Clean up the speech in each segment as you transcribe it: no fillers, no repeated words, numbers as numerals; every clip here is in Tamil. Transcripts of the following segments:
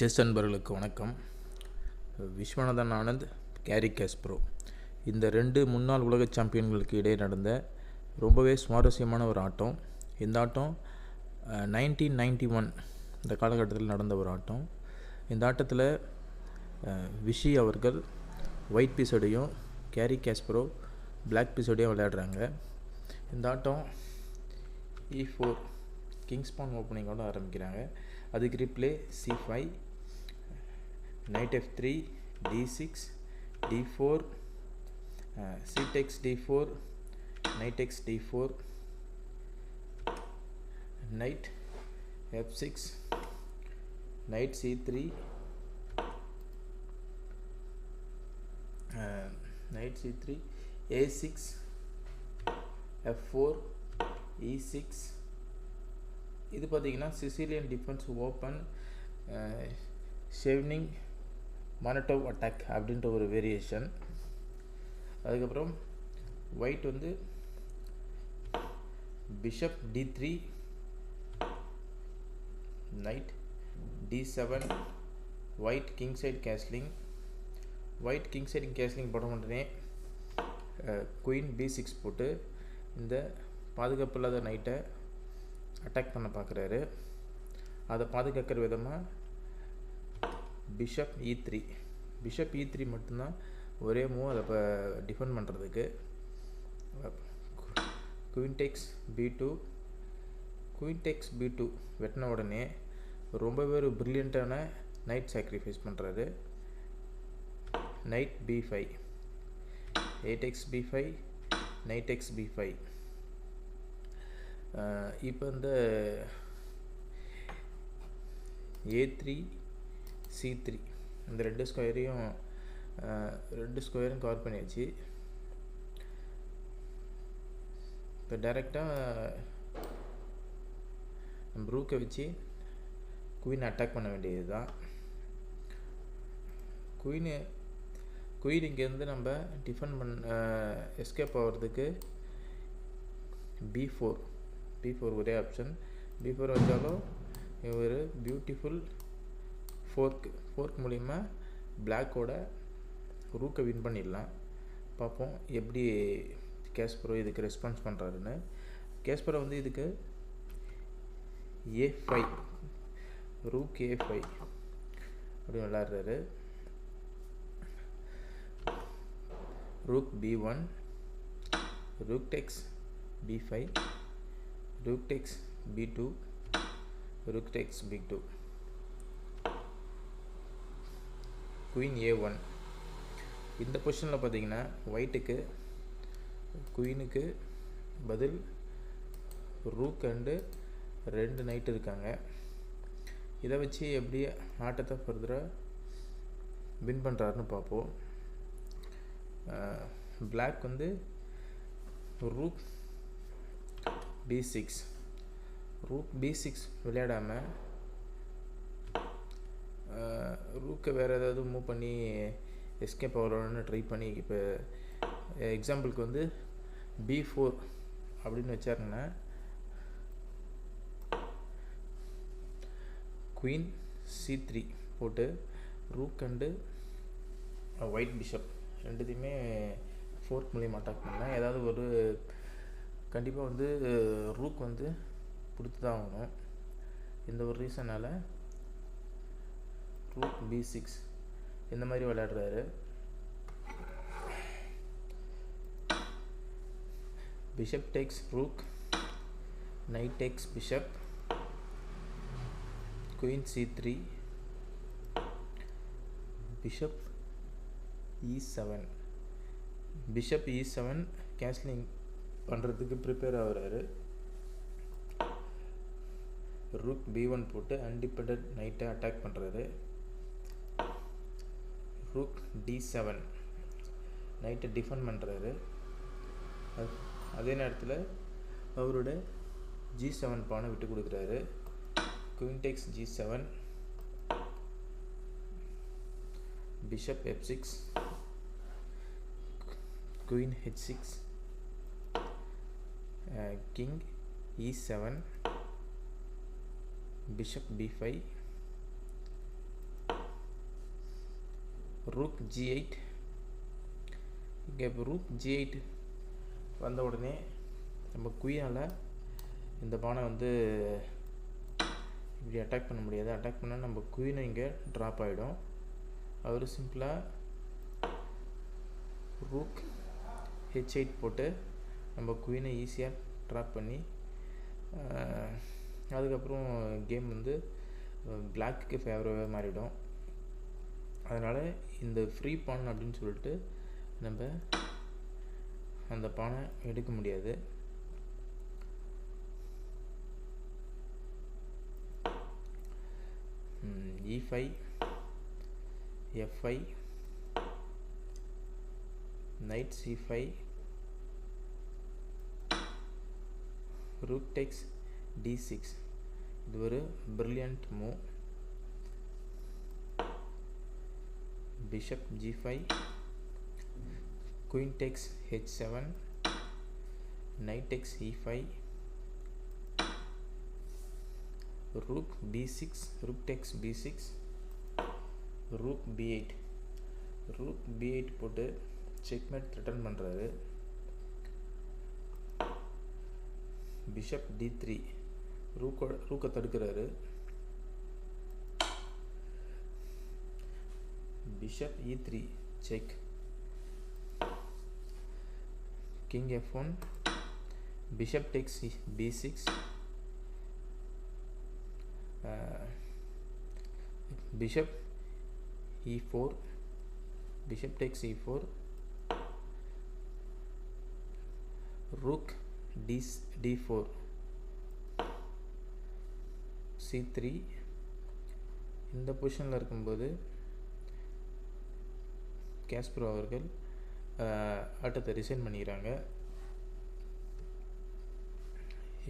செஸ் அன்பர்களுக்கு வணக்கம். விஸ்வநாதன் ஆனந்த், கேரி காஸ்பரோ இந்த ரெண்டு முன்னாள் உலக சாம்பியன்களுக்கு இடையே நடந்த ரொம்பவே சுவாரஸ்யமான ஒரு ஆட்டம். இந்த ஆட்டம் 1991 இந்த காலகட்டத்தில் நடந்த ஒரு ஆட்டம். இந்த ஆட்டத்தில் விஷி அவர்கள் ஒயிட் பீஸோடையும் கேரி காஸ்பரோ பிளாக் பீஸோடையும் விளையாடுறாங்க. இந்த ஆட்டம் E4 கிங்ஸ் பான் ஓப்பனிங்கோடு ஆரம்பிக்கிறாங்க. அதுக்கு reply C5, knight F3, D6, D4, C takes D4, knight takes D4, knight F6, knight C3, knight C3, A6, F4, E6. இது பார்த்தீங்கன்னா சிசிலியன் டிஃபென்ஸ் ஓப்பன் ஷெவ்னிங் மானட்டோவ் அட்டாக் அப்படின்ற ஒரு வேரியேஷன். அதுக்கப்புறம் ஒயிட் வந்து bishop D3, knight D7, white king side castling. White king side castling போட உடனே குயின் B6 போட்டு இந்த பாதுகாப்பு இல்லாத நைட்டை அட்டாக் பண்ண பார்க்குறாரு. அதை பாதுகாக்கிற விதமாக பிஷப் E3 பிஷப் E3 மட்டும்தான் ஒரே மூவ் அதை இப்போ டிஃபெண்ட் பண்ணுறதுக்கு. Queen tax B2, queen tax B2 வெட்டின உடனே ரொம்பவே ஒரு ப்ரில்லியண்ட்டான நைட் சாக்ரிஃபைஸ் பண்ணுறாரு. Night B5, A takes B5, knight takes B5. இப்போ இந்த A3, C3 இந்த ரெண்டு ஸ்கொயரையும் கவர் பண்ணியாச்சு. இப்போ டைரெக்டாக நம்ம ரூக்கை வச்சு குயின் அட்டாக் பண்ண வேண்டியது தான். குயின் இங்கேருந்து நம்ம டிஃபெண்ட் எஸ்கேப் ஆகிறதுக்கு B4 ஒரே ஆப்ஷன். B4 வச்சாலும் ஒரு பியூட்டிஃபுல் ஃபோர்க் மூலிமா பிளாக்கோட ரூக்கை வின் பண்ணிடலாம். பார்ப்போம் எப்படி காஸ்பரோ இதுக்கு ரெஸ்பான்ஸ் பண்ணுறாருன்னு. காஸ்பரோ வந்து இதுக்கு A5 ரூக் A5 அப்படி விளாட்றாரு. Rook B1, rook takes B5, rook takes B2, rook takes B2, queen A1. இந்த பொசிஷனில் பார்த்தீங்கன்னா ஒயிட்டுக்கு குயினுக்கு பதில் ரூக் அண்டு 2 நைட் இருக்காங்க. இதை வச்சு எப்படி ஆட்டத்தை ஃபர்தராக வின் பண்ணுறாருன்னு பார்ப்போம். பிளாக் வந்து ரூக் B6 விளையாடாமல் ரூக்கை வேறு ஏதாவது மூவ் பண்ணி எஸ்கேப் ஆகணும்னு ட்ரை பண்ணி இப்போ எக்ஸாம்பிளுக்கு வந்து B4 அப்படின்னு வச்சாருங்கன்னா குயின் C3 போட்டு ரூக் அண்டு ஒயிட் பிஷப் ரெண்டுத்தையுமே ஃபோர்க் மூலியமாக அட்டாக் பண்ணலாம். ஏதாவது ஒரு கண்டிப்பாக வந்து ரூக் வந்து கொடுத்து தான் ஆகணும். இந்த ஒரு ரீசனால் ரூக் B6 இந்த மாதிரி விளையாடுறாரு. Bishop takes rook, knight takes bishop, queen C3, bishop E7. Bishop E7 castling பண்ணுறதுக்கு ப்ரிப்பேர் ஆகிறாரு. ரூக் B1 போட்டு அன்டிபெண்டன்ட் நைட்டை அட்டாக் பண்ணுறாரு. ரூக் D7 நைட்டை டிஃபெண்ட் பண்ணுறாரு. அதே நேரத்தில் அவரோட G7 பானை விட்டு கொடுக்குறாரு. Queen takes G7, bishop F6, queen H6, king E7, bishop B5, rook G8. இங்கே இப்போ ரூக் G8 வந்த உடனே நம்ம குயினால் இந்த பானை வந்து இப்படி அட்டாக் பண்ண முடியாது. அட்டாக் பண்ணால் நம்ம குயினை இங்கே ட்ராப் ஆகிடும். அவர் சிம்பிளாக ரூக் H8 போட்டு நம்ம குயினை ஈஸியாக ட்ராப் பண்ணி அதுக்கப்புறம் கேம் வந்து பிளாக்குக்கு ஃபேவராகவே மாறிடும். அதனால் இந்த ஃப்ரீ பான் அப்படின்னு சொல்லிட்டு நம்ம அந்த பானை எடுக்க முடியாது. E5 F5 knight C5 rook takes D6. இது ஒரு brilliant move. bishop G5 queen takes H7 knight takes E5 rook B6 rook takes B6 rook B8 rook B8 போட்டு checkmate threaten பண்றாரு. bishop D3 ரூக்கை தடுக்கிறாரு. bishop E3 check king F1 bishop takes B6 bishop E4 bishop takes E4 rook D4 C3. இந்த பொசிஷனில் இருக்கும்போது காஸ்பரோ அவர்கள் ஆட்டத்தை ரிசைன் பண்ணிக்கிறாங்க.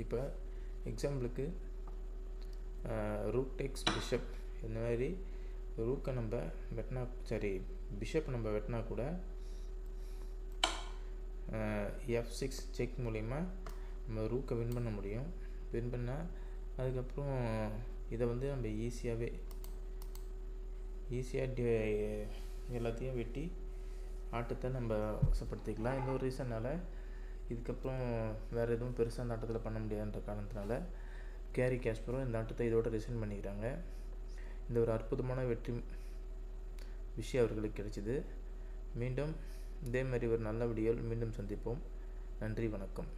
இப்போ எக்ஸாம்பிளுக்கு ரூக் டேக்ஸ் பிஷப் இந்த மாதிரி ரூக்கை நம்ம வெட்டினா பிஷப் நம்ம வெட்டினா கூட F6 செக் மூலிமா நம்ம ரூக்கை வின் பண்ண முடியும். வின் பண்ணால் அதுக்கப்புறம் இதை வந்து நம்ம ஈஸியாக எல்லாத்தையும் வெட்டி ஆட்டத்தை நம்ம வசப்படுத்திக்கலாம். இந்த ஒரு ரீசனால் இதுக்கப்புறம் வேறு எதுவும் பெருசாக அந்த ஆட்டத்தில் பண்ண முடியாதுன்ற காரணத்தினால கேரி காஸ்பரோ இந்த ஆட்டத்தை இதோட ரிசைன் பண்ணிக்கிறாங்க. இந்த ஒரு அற்புதமான வெற்றி விஷயம் அவர்களுக்கு கிடைச்சிது. மீண்டும் இதே மாதிரி ஒரு நல்ல வீடியோவில் மீண்டும் சந்திப்போம். நன்றி, வணக்கம்.